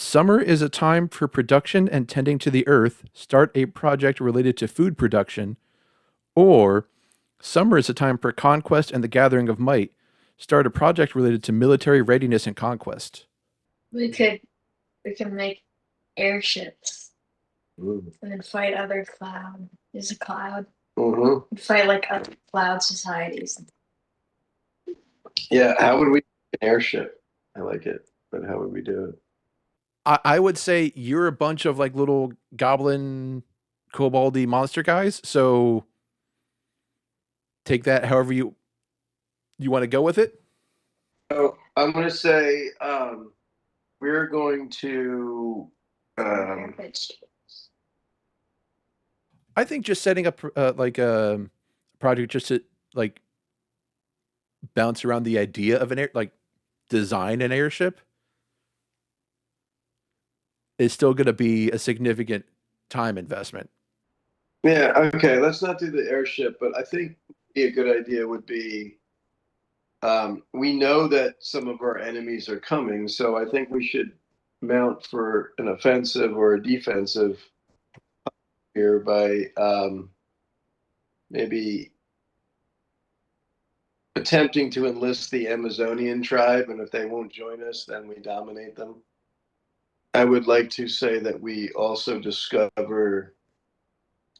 Summer is a time for production and tending to the earth. Start a project related to food production. Or summer is a time for conquest and the gathering of might. Start a project related to military readiness and conquest. We could we can make airships Ooh. and then fight other cloud. There's a cloud. Mm-hmm. And fight like other cloud societies. Yeah, how would we an airship? I like it, but how would we do it? I would say you're a bunch of like little goblin koboldy monster guys, so take that however you want to go with it. So I'm going to say we're going to. I think just setting up like a project just to like bounce around the idea of an air, like design an airship, is still going to be a significant time investment. Yeah, okay, let's not do the airship, but I think a good idea would be we know that some of our enemies are coming, so I think we should mount for an offensive or a defensive here by maybe attempting to enlist the Amazonian tribe, and if they won't join us, then we dominate them. I would like to say that we also discover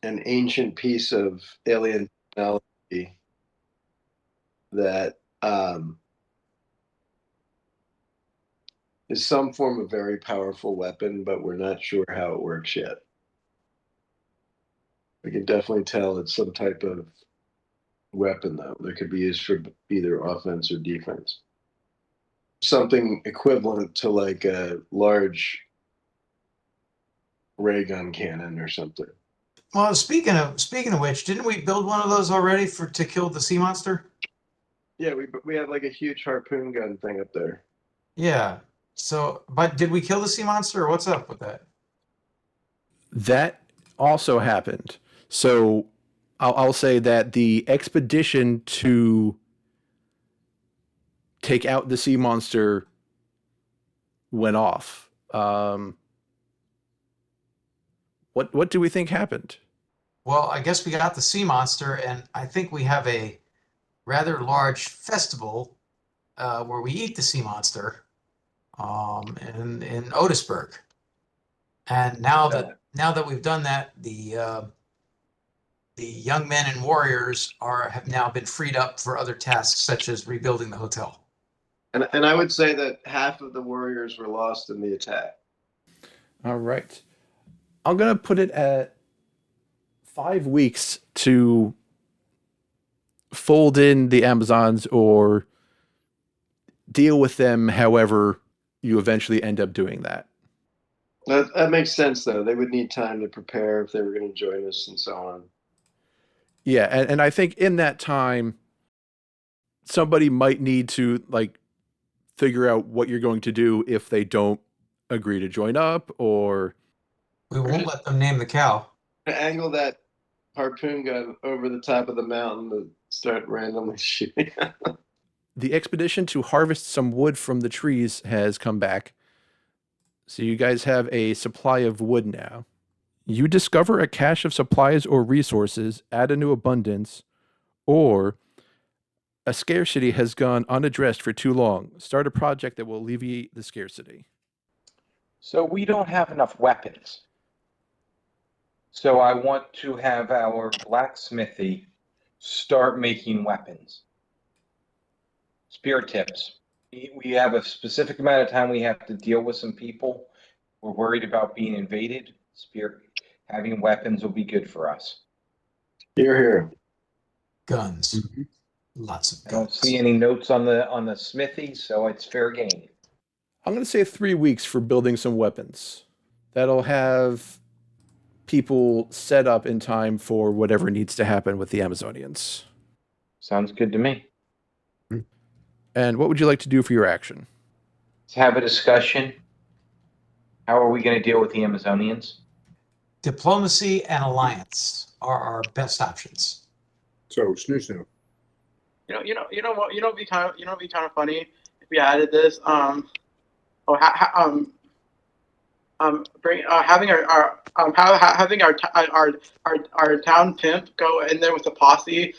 an ancient piece of alien technology that is some form of very powerful weapon, but we're not sure how it works yet. We can definitely tell it's some type of weapon, though, that could be used for either offense or defense. Something equivalent to like a large ray gun cannon or something. Well, speaking of which, didn't we build one of those already to kill the sea monster? Yeah, we have like a huge harpoon gun thing up there. Yeah. So, but did we kill the sea monster, or what's up with that? That also happened. So I'll say that the expedition to take out the sea monster went off. What do we think happened? Well, I guess we got the sea monster, and I think we have a rather large festival where we eat the sea monster in Otisburg. And now that we've done that, the young men and warriors have now been freed up for other tasks such as rebuilding the hotel. And I would say that half of the warriors were lost in the attack. All right. I'm going to put it at 5 weeks to fold in the Amazons or deal with them however you eventually end up doing that. That makes sense, though. They would need time to prepare if they were going to join us and so on. Yeah, and I think in that time, somebody might need to like figure out what you're going to do if they don't agree to join up, or we won't let them name the cow. Angle that harpoon gun over the top of the mountain to start randomly shooting. The expedition to harvest some wood from the trees has come back. So you guys have a supply of wood now. You discover a cache of supplies or resources, add a new abundance, or a scarcity has gone unaddressed for too long. Start a project that will alleviate the scarcity. So we don't have enough weapons. So I want to have our blacksmithy start making weapons. Spear tips. We have a specific amount of time we have to deal with some people. We're worried about being invaded. Having weapons will be good for us. Here. Guns. Mm-hmm. Lots of guns. I don't see any notes on the smithy, so it's fair game. I'm going to say 3 weeks for building some weapons. That'll have people set up in time for whatever needs to happen with the Amazonians. Sounds good to me. And what would you like to do for your action? Let's have a discussion. How are we going to deal with the Amazonians? Diplomacy and alliance are our best options. So snoo. You know what? It'd be kind of funny if we added this. bring having having our town pimp go in there with a posse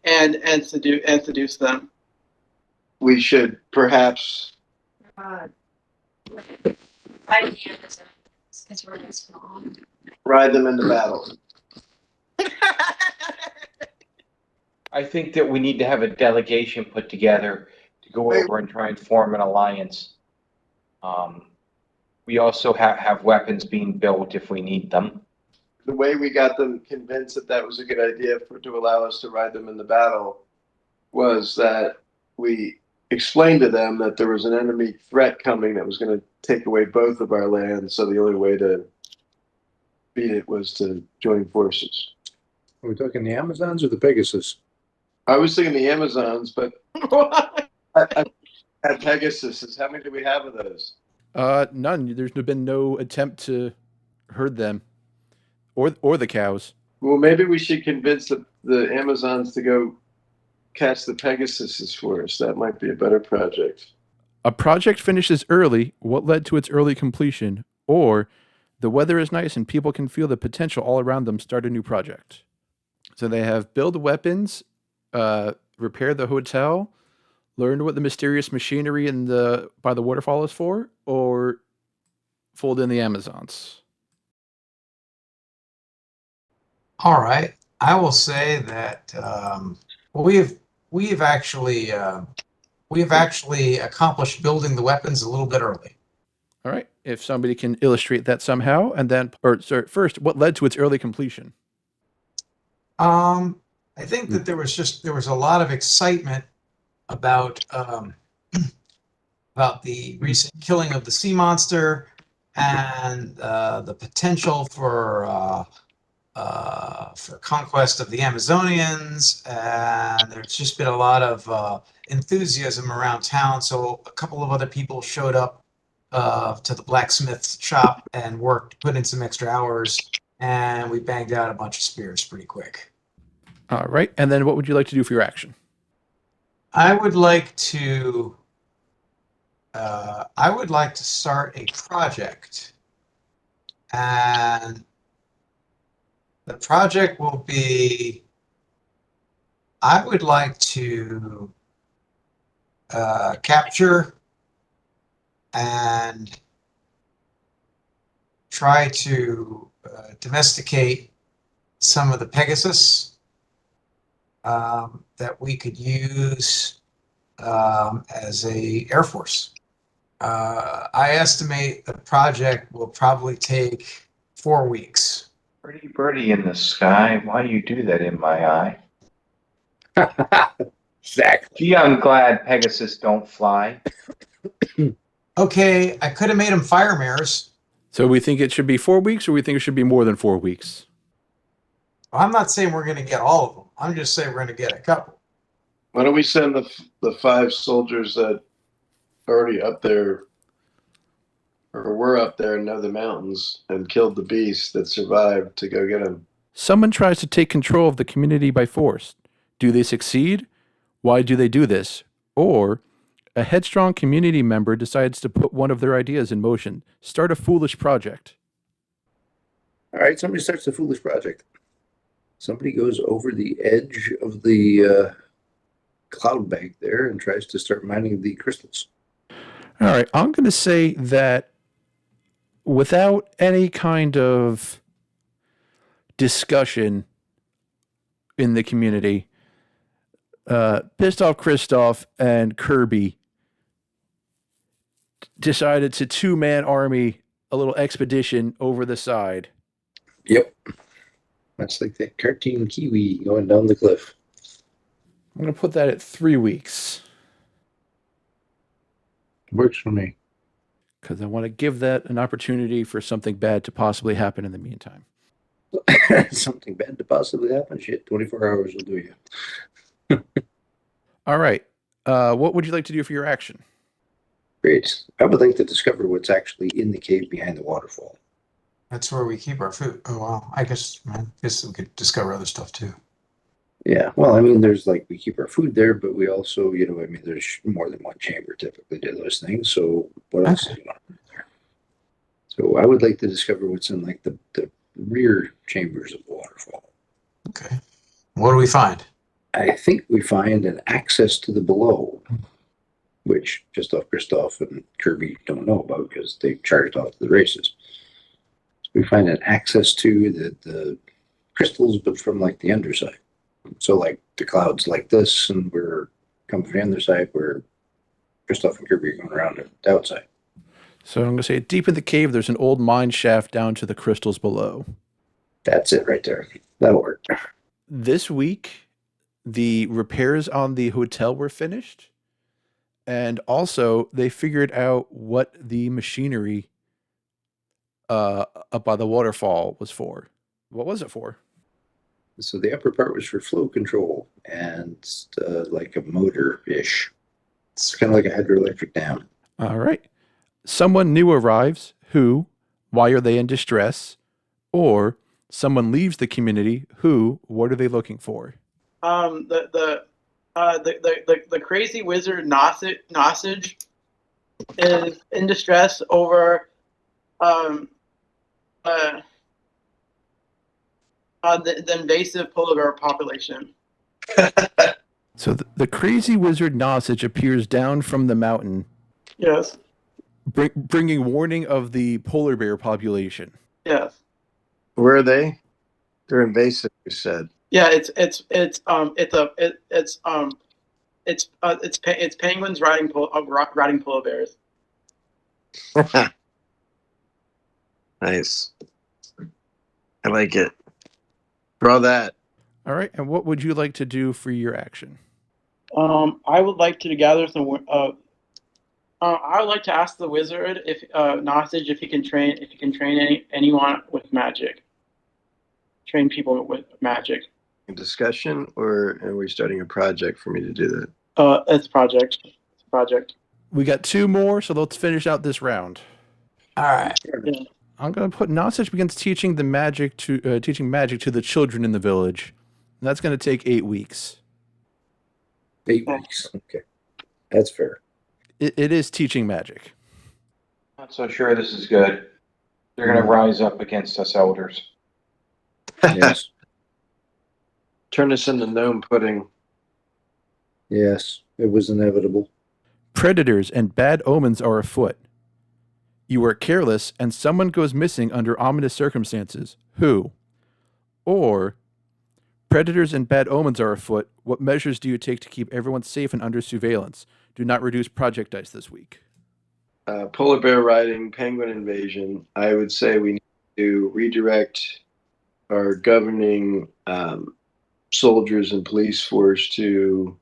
and seduce them. We should perhaps. Because we're small. Ride them into battle. I think that we need to have a delegation put together to go over and try and form an alliance. We also have weapons being built if we need them. The way we got them convinced that that was a good idea to allow us to ride them into battle was that we explained to them that there was an enemy threat coming that was going to take away both of our lands. So the only way to beat it was to join forces. Are we talking the Amazons or the Pegasus? I was thinking the Amazons, but I had Pegasus. How many do we have of those? None. There's been no attempt to herd them, or the cows. Well, maybe we should convince the Amazons to go catch the Pegasuses for us. That might be a better project. A project finishes early. What led to its early completion? Or the weather is nice and people can feel the potential all around them. Start a new project. So they have build weapons, repair the hotel, learn what the mysterious machinery by the waterfall is for, or fold in the Amazons. All right. I will say that we've actually accomplished building the weapons a little bit early. All right. If somebody can illustrate that somehow, and then, first, what led to its early completion? I think that there was a lot of excitement about about the recent killing of the sea monster and the potential for conquest of the Amazonians, and there's just been a lot of enthusiasm around town. So a couple of other people showed up to the blacksmith shop and put in some extra hours, and we banged out a bunch of spears pretty quick. All right. And then what would you like to do for your action? I would like to start a project, and the project will be, I would like to capture and try to domesticate some of the Pegasus that we could use as a Air Force. I estimate the project will probably take 4 weeks. Pretty birdie in the sky, why do you do that in my eye? Exactly. Gee, I'm glad Pegasus don't fly. Okay, I could have made them fire mares. So we think it should be 4 weeks, or we think it should be more than 4 weeks? Well, I'm not saying we're going to get all of them. I'm just saying we're going to get a couple. Why don't we send the 5 soldiers that are already up there, or were up there and know the mountains and killed the beast that survived, to go get them? Someone tries to take control of the community by force. Do they succeed? Why do they do this? Or a headstrong community member decides to put one of their ideas in motion. Start a foolish project. All right, somebody starts a foolish project. Somebody goes over the edge of the cloud bank there and tries to start mining the crystals. All right, I'm going to say that without any kind of discussion in the community, Pissed Off Kristoff and Kirby decided to 2-man army a little expedition over the side. Yep. That's like that cartoon kiwi going down the cliff. I'm going to put that at 3 weeks Works for me. because I want to give that an opportunity for something bad to possibly happen in the meantime. Something bad to possibly happen? Shit, 24 hours will do you. All right. What would you like to do for your action? Great. I would like to discover what's actually in the cave behind the waterfall. That's where we keep our food. Oh, well, I guess we could discover other stuff too. Yeah, well, I mean, there's like, we keep our food there, but we also, I mean, there's more than one chamber typically to those things. So what else do you want to do there? So I would like to discover what's in like the rear chambers of the waterfall. Okay. What do we find? I think we find an access to the below, which just off Kristoff and Kirby don't know about because they charged off the races. So we find an access to the crystals, but from like the underside. So like the clouds like this, and we're coming from the underside where Kristoff and Kirby are going around the outside. So I'm going to say deep in the cave, there's an old mine shaft down to the crystals below. That's it right there. That'll work. This week, the repairs on the hotel were finished. And also, they figured out what the machinery up by the waterfall was for. What was it for? So the upper part was for flow control and like a motor-ish. It's kind of like a hydroelectric dam. All right. Someone new arrives. Who? Why are they in distress? Or someone leaves the community. Who? What are they looking for? The crazy wizard Nosage is in distress over the invasive polar bear population. So the crazy wizard Nosage appears down from the mountain, Yes. bringing warning of the polar bear population. Yes. Where are they? They're invasive, you said. Yeah. It's penguins riding polar bears. Nice. I like it. Draw that. All right. And what would you like to do for your action? I would like to gather some. I would like to ask the wizard if Nosage if he can train anyone with magic. Train people with magic. A discussion, or are we starting a project for me to do that? It's a project. It's a project. We got 2 more, so let's finish out this round. All right. Yeah. I'm going to put Nosage begins teaching magic to the children in the village. And that's going to take 8 weeks. 8 weeks. Okay. That's fair. It is teaching magic. Not so sure this is good. They're going to rise up against us elders. Yes. Turn us into gnome pudding. Yes. It was inevitable. Predators and bad omens are afoot. You are careless and someone goes missing under ominous circumstances. Who? Or, predators and bad omens are afoot. What measures do you take to keep everyone safe and under surveillance? Do not reduce project dice this week. Polar bear riding, penguin invasion. I would say we need to redirect our governing soldiers and police force to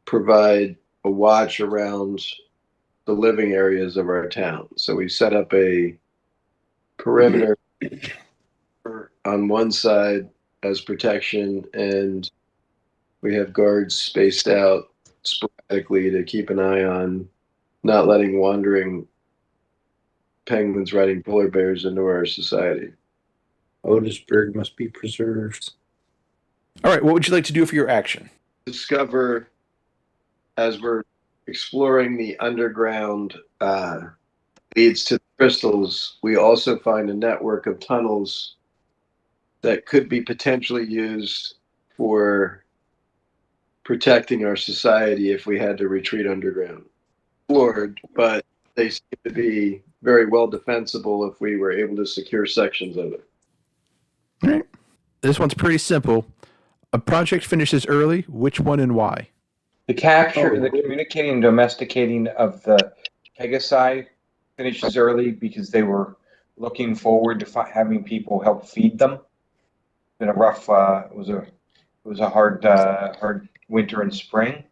provide a watch around the living areas of our town. So we set up a perimeter on one side as protection, and we have guards spaced out sporadically to keep an eye on not letting wandering penguins riding polar bears into our society. Otisburg must be preserved. All right, what would you like to do for your action? Discover, as we're exploring the underground leads to the crystals, we also find a network of tunnels that could be potentially used for protecting our society if we had to retreat underground. Explored, but they seem to be very well defensible if we were able to secure sections of it. All right. This one's pretty simple. A project finishes early. Which one and why? The capture, the communicating and domesticating of the Pegasi finishes early because they were looking forward to having people help feed them. It's been a rough. It was a hard winter and spring,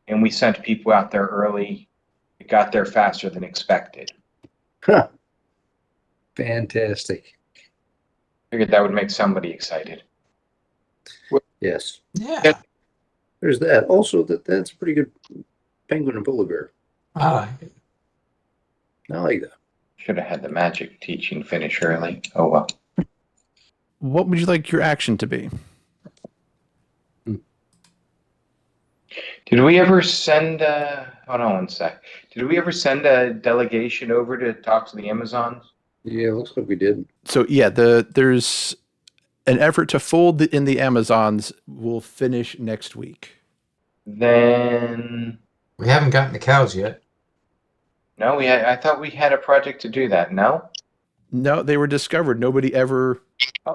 and we sent people out there early. It got there faster than expected. Huh. Fantastic. Figured that would make somebody excited. Yes. Yeah. There's that. Also, that's a pretty good penguin and polar bear. I like it. I like that. Should have had the magic teaching finish early. Oh well. What would you like your action to be? Did we ever send? Hold on one sec. Did we ever send a delegation over to talk to the Amazons? Yeah, looks like we did. So yeah, there's an effort to fold in the Amazons will finish next week. Then We haven't gotten the cows yet. no, I thought we had a project to do that. No, No, they were discovered. Nobody ever.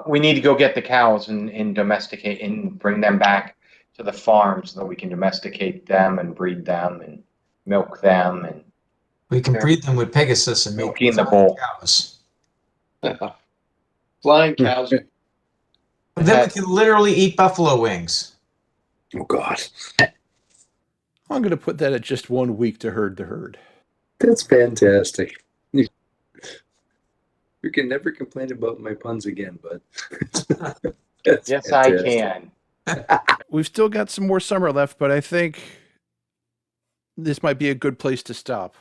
we need to go get the cows and domesticate and bring them back to the farm so that we can domesticate them and breed them and milk them and We can Sure. breed them with Pegasus and make Milky in the flying bowl. cows. Flying cows. But then we can literally eat buffalo wings. Oh God, I'm going to put that at just 1 week to herd the herd. that's fantastic. You can never complain about my puns again, bud. That's yes, fantastic. I can. We've still got some more summer left, but I think this might be a good place to stop.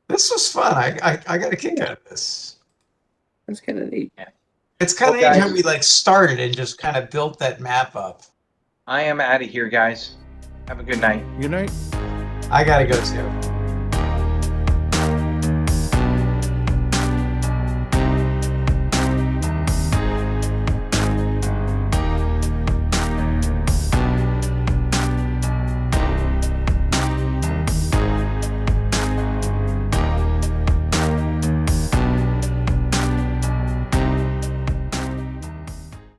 This was fun. I got a kick out of this. That's kind of neat. It's kind of Well, neat how guys- we like started and just kind of built that map up. I am out of here, guys. Have a good night. Good night. I gotta go too.